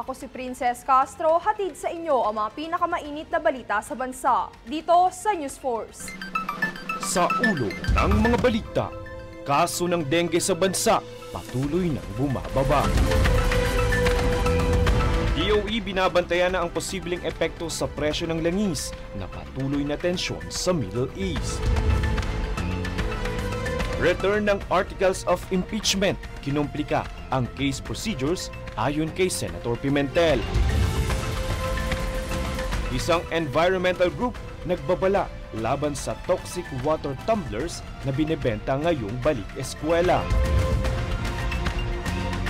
Ako si Princess Castro, hatid sa inyo ang mga pinakamainit na balita sa bansa, dito sa News Force. Sa ulo ng mga balita, kaso ng dengue sa bansa patuloy nang bumababa. DOE binabantayan na ang posibleng epekto sa presyo ng langis na patuloy na tensyon sa Middle East. Return ng articles of impeachment, kinumplika ang case procedures ayon kay Senator Pimentel. Isang environmental group nagbabala laban sa toxic water tumblers na binebenta ngayong balik eskwela.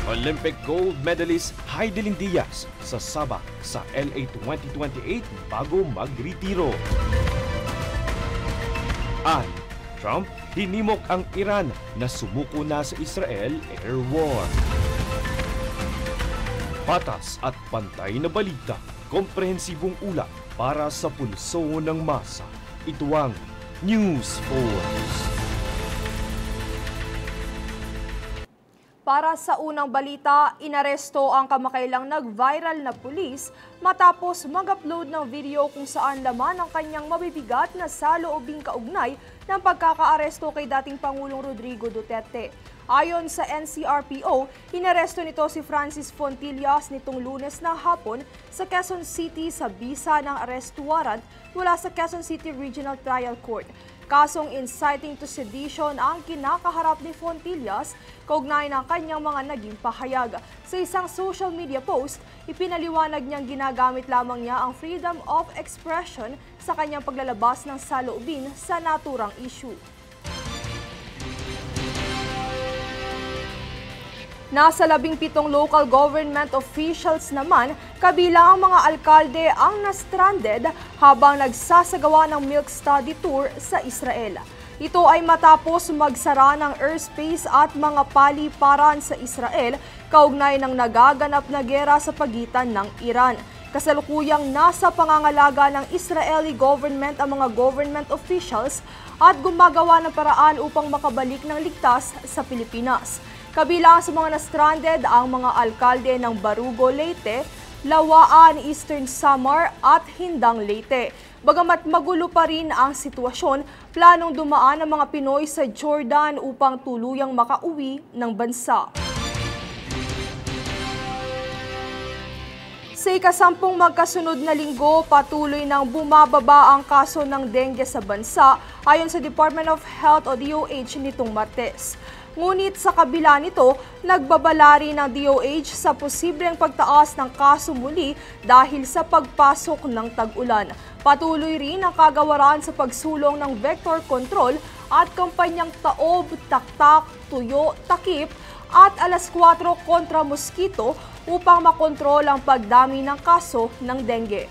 Olympic gold medalist Heidelin Diaz sasabak sa LA 2028 bago magretiro. At Trump hinimok ang Iran na sumuko na sa Israel air war. Patas at pantay na balita, komprehensibong ulat para sa pulso ng masa. Ito ang News Force. Para sa unang balita, inaresto ang kamakailang nag-viral na pulis matapos mag-upload ng video kung saan laman ang kanyang mabibigat na saloobing kaugnay ng pagkakaaresto kay dating Pangulong Rodrigo Duterte. Ayon sa NCRPO, inaresto nito si Francis Fontillas nitong Lunes na hapon sa Quezon City sa bisa ng arrest warrant mula sa Quezon City Regional Trial Court. Kasong inciting to sedition ang kinakaharap ni Fontillas kaugnay ng kanyang mga naging pahayag. Sa isang social media post, ipinaliwanag niyang ginagamit lamang niya ang freedom of expression sa kanyang paglalabas ng saloobin sa naturang issue. Nasa 17 local government officials naman, kabilang ang mga alkalde ang na-stranded habang nagsasagawa ng milk study tour sa Israel. Ito ay matapos magsara ng airspace at mga paliparan sa Israel kaugnay ng nagaganap na gera sa pagitan ng Iran. Kasalukuyang nasa pangangalaga ng Israeli government ang mga government officials at gumagawa ng paraan upang makabalik ng ligtas sa Pilipinas. Kabilang sa mga na-stranded ang mga alkalde ng Barugo, Leyte, Lawaan, Eastern Samar at Hindang, Leyte. Bagamat magulo pa rin ang sitwasyon, planong dumaan ang mga Pinoy sa Jordan upang tuluyang makauwi ng bansa. Sa ikasampung magkasunod na linggo, patuloy nang bumababa ang kaso ng dengue sa bansa ayon sa Department of Health o DOH nitong Martes. Ngunit sa kabila nito, nagbabala rin ng DOH sa posibleng pagtaas ng kaso muli dahil sa pagpasok ng tag-ulan. Patuloy rin ang kagawaran sa pagsulong ng vector control at kampanyang taob, taktak, tuyo, takip at alas 4 kontra mosquito upang makontrol ang pagdami ng kaso ng dengue.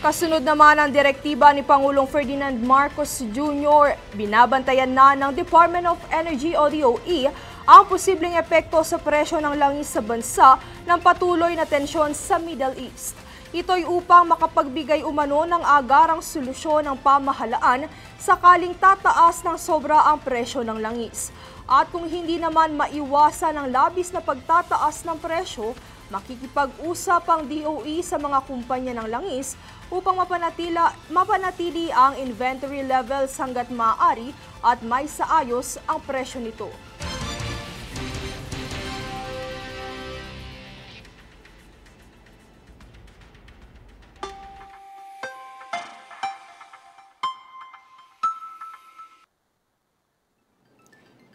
Kasunod naman ang direktiba ni Pangulong Ferdinand Marcos Jr., binabantayan na ng Department of Energy o DOE ang posibleng epekto sa presyo ng langis sa bansa ng patuloy na tensyon sa Middle East. Ito'y upang makapagbigay umano ng agarang solusyon ng pamahalaan sakaling tataas ng sobra ang presyo ng langis. At kung hindi naman maiwasan ang labis na pagtataas ng presyo, makikipag-usap ang DOE sa mga kumpanya ng langis upang mapanatili ang inventory levels hanggat maaari at may saayos ang presyo nito.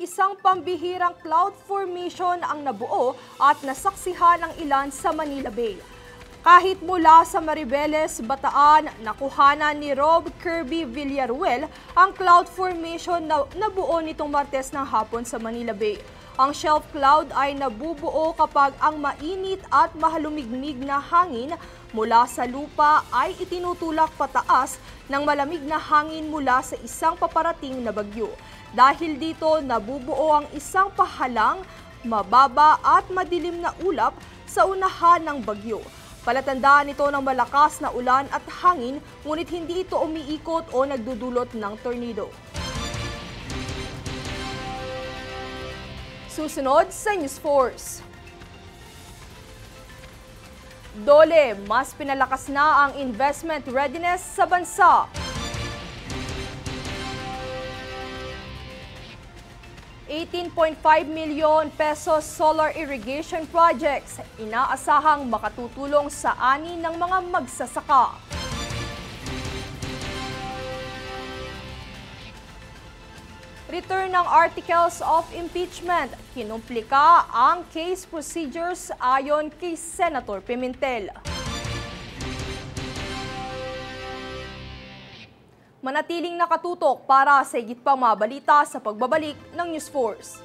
Isang pambihirang cloud formation ang nabuo at nasaksihan ng ilan sa Manila Bay. Kahit mula sa Maribeles, Bataan, nakuhanan ni Rob Kirby Villaruel ang cloud formation na nabuo nitong Martes ng hapon sa Manila Bay. Ang shelf cloud ay nabubuo kapag ang mainit at mahalumigmig na hangin mula sa lupa ay itinutulak pataas ng malamig na hangin mula sa isang paparating na bagyo. Dahil dito, nabubuo ang isang pahalang, mababa at madilim na ulap sa unahan ng bagyo. Palatandaan ito ng malakas na ulan at hangin, ngunit hindi ito umiikot o nagdudulot ng tornado. Susunod sa News Force. Dole, mas pinalakas na ang investment readiness sa bansa. ₱18.5 million pesos solar irrigation projects, inaasahang makatutulong sa ani ng mga magsasaka. Return ng articles of impeachment, kinumplika ang case procedures ayon kay Senator Pimentel. Manatiling nakatutok para sa higit pang mga balita sa pagbabalik ng News Force.